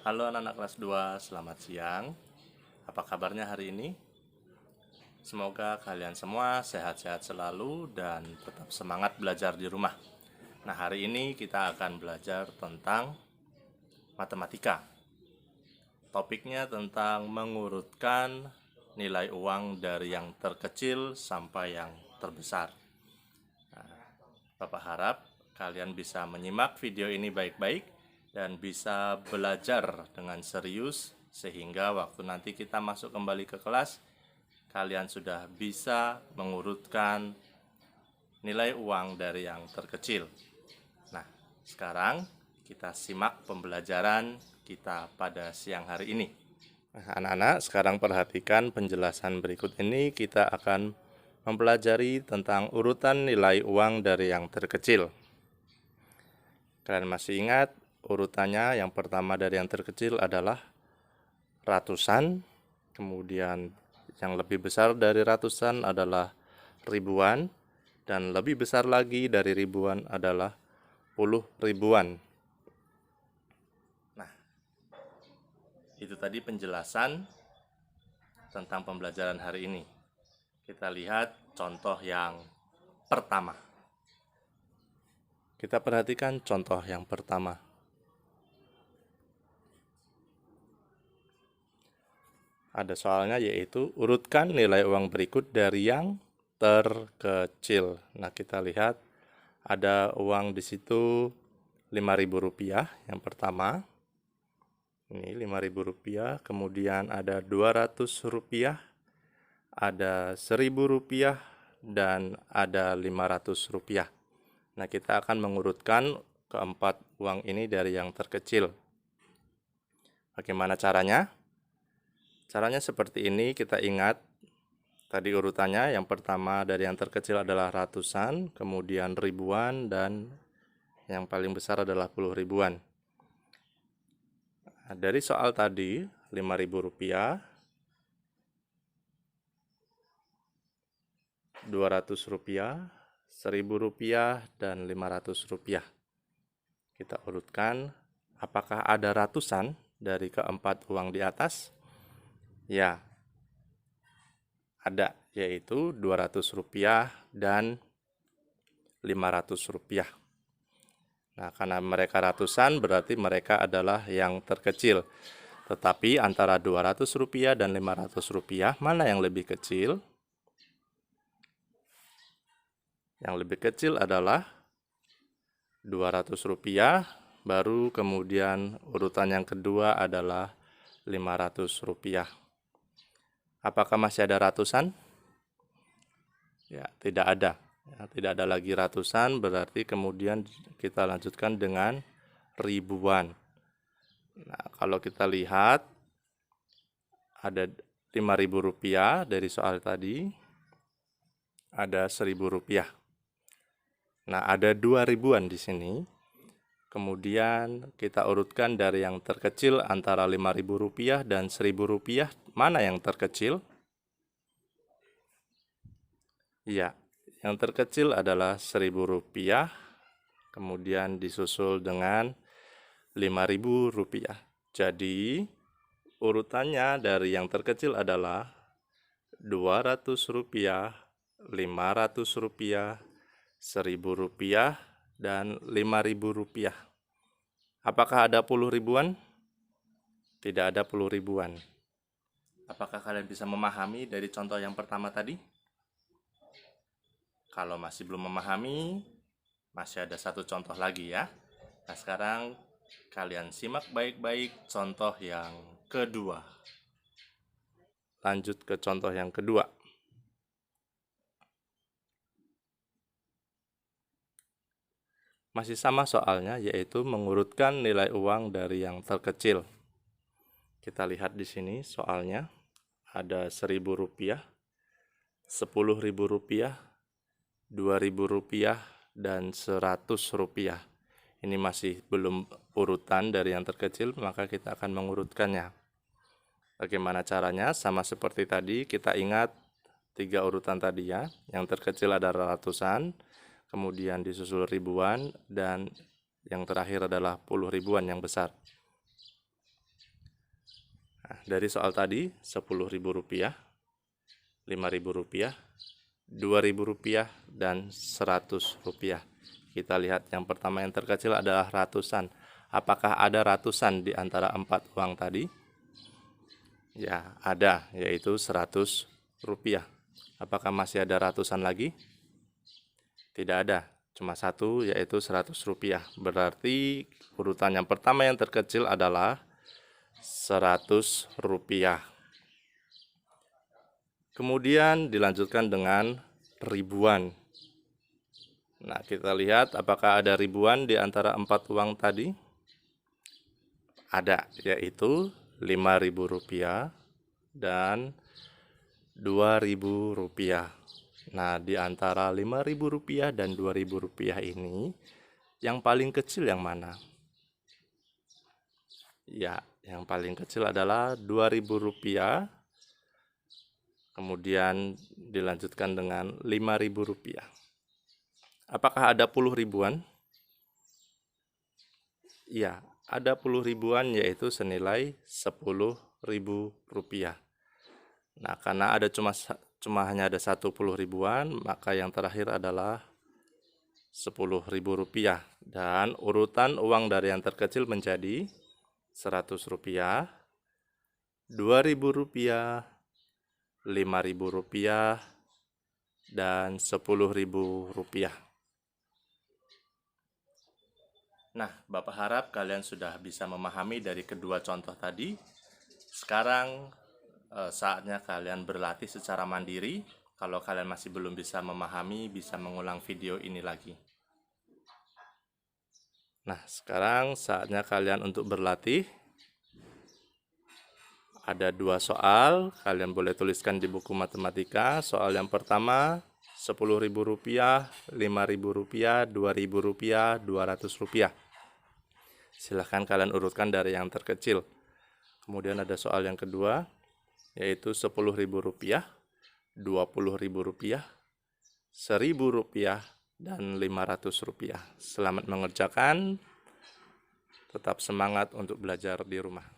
Halo anak-anak kelas 2, selamat siang. Apa kabarnya hari ini? Semoga kalian semua sehat-sehat selalu dan tetap semangat belajar di rumah. Nah, hari ini kita akan belajar tentang matematika. Topiknya tentang mengurutkan nilai uang dari yang terkecil sampai yang terbesar. Bapak harap kalian bisa menyimak video ini baik-baik dan bisa belajar dengan serius sehingga waktu nanti kita masuk kembali ke kelas, kalian sudah bisa mengurutkan nilai uang dari yang terkecil. Nah, sekarang kita simak pembelajaran kita pada siang hari ini. Nah, anak-anak, sekarang perhatikan penjelasan berikut ini. Kita akan mempelajari tentang urutan nilai uang dari yang terkecil. Kalian masih ingat urutannya? Yang pertama dari yang terkecil adalah ratusan, kemudian yang lebih besar dari ratusan adalah ribuan, dan lebih besar lagi dari ribuan adalah puluh ribuan. Nah, itu tadi penjelasan tentang pembelajaran hari ini. Kita lihat contoh yang pertama. Kita perhatikan contoh yang pertama. Ada soalnya, yaitu urutkan nilai uang berikut dari yang terkecil. Nah, kita lihat ada uang di situ Rp5.000 yang pertama. Ini Rp5.000, kemudian ada Rp200, ada Rp1.000, dan ada Rp500. Nah, kita akan mengurutkan keempat uang ini dari yang terkecil. Bagaimana caranya? Caranya seperti ini. Kita ingat tadi urutannya, yang pertama dari yang terkecil adalah ratusan, kemudian ribuan, dan yang paling besar adalah puluh ribuan. Nah, dari soal tadi, Rp5.000, Rp200, Rp1.000, dan Rp500. Kita urutkan, apakah ada ratusan dari keempat uang di atas? Ya, ada, yaitu Rp200 dan Rp500. Nah, karena mereka ratusan, berarti mereka adalah yang terkecil. Tetapi antara Rp200 dan Rp500, mana yang lebih kecil? Yang lebih kecil adalah Rp200, baru kemudian urutan yang kedua adalah Rp500. Apakah masih ada ratusan? Ya, tidak ada. Ya, tidak ada lagi ratusan, berarti kemudian kita lanjutkan dengan ribuan. Nah, kalau kita lihat ada Rp5.000 dari soal tadi, ada Rp1.000. Nah, ada 2 ribuan di sini. Kemudian kita urutkan dari yang terkecil antara Rp5.000 dan Rp1.000. Mana yang terkecil? Ya, yang terkecil adalah Rp1.000. Kemudian disusul dengan Rp5.000. Jadi, urutannya dari yang terkecil adalah Rp200, Rp500, Rp1.000, dan Rp5.000. Apakah ada puluh ribuan? Tidak ada puluh ribuan. Apakah kalian bisa memahami dari contoh yang pertama tadi? Kalau masih belum memahami, masih ada satu contoh lagi ya. Nah, sekarang kalian simak baik-baik contoh yang kedua. Lanjut ke contoh yang kedua. Masih sama soalnya, yaitu mengurutkan nilai uang dari yang terkecil. Kita lihat di sini soalnya, ada Rp1.000, Rp10.000, Rp2.000, dan Rp100. Ini masih belum urutan dari yang terkecil, maka kita akan mengurutkannya. Bagaimana caranya? Sama seperti tadi, kita ingat 3 urutan tadi ya. Yang terkecil ada ratusan, kemudian disusul ribuan, dan yang terakhir adalah puluh ribuan yang besar. Nah, dari soal tadi, Rp10.000, Rp5.000, Rp2.000, dan Rp100. Kita lihat yang pertama yang terkecil adalah ratusan. Apakah ada ratusan di antara 4 uang tadi? Ya, ada, yaitu Rp100. Apakah masih ada ratusan lagi? Tidak ada, cuma satu, yaitu Rp100. Berarti urutan yang pertama yang terkecil adalah Rp100. Kemudian dilanjutkan dengan ribuan. Nah, kita lihat apakah ada ribuan di antara 4 uang tadi? Ada, yaitu Rp5.000 dan Rp2.000. Nah, di antara Rp5.000 dan Rp2.000 ini, yang paling kecil yang mana? Ya, yang paling kecil adalah Rp2.000. Kemudian dilanjutkan dengan Rp5.000. Apakah ada puluh ribuan? Ya, ada puluh ribuan, yaitu senilai Rp10.000. Nah, karena ada hanya ada 10 ribuan, maka yang terakhir adalah Rp10.000. Dan urutan uang dari yang terkecil menjadi Rp100, Rp2.000, Rp5.000, dan Rp10.000. Nah, Bapak harap kalian sudah bisa memahami dari kedua contoh tadi. Sekarang saatnya kalian berlatih secara mandiri. Kalau kalian masih belum bisa memahami, bisa mengulang video ini lagi. Nah, sekarang saatnya kalian untuk berlatih. Ada 2 soal, kalian boleh tuliskan di buku matematika. Soal yang pertama, Rp10.000, Rp5.000, Rp2.000, Rp200. Silahkan kalian urutkan dari yang terkecil. Kemudian ada soal yang kedua, yaitu Rp10.000, Rp20.000, Rp1.000, dan Rp500. Selamat mengerjakan, tetap semangat untuk belajar di rumah.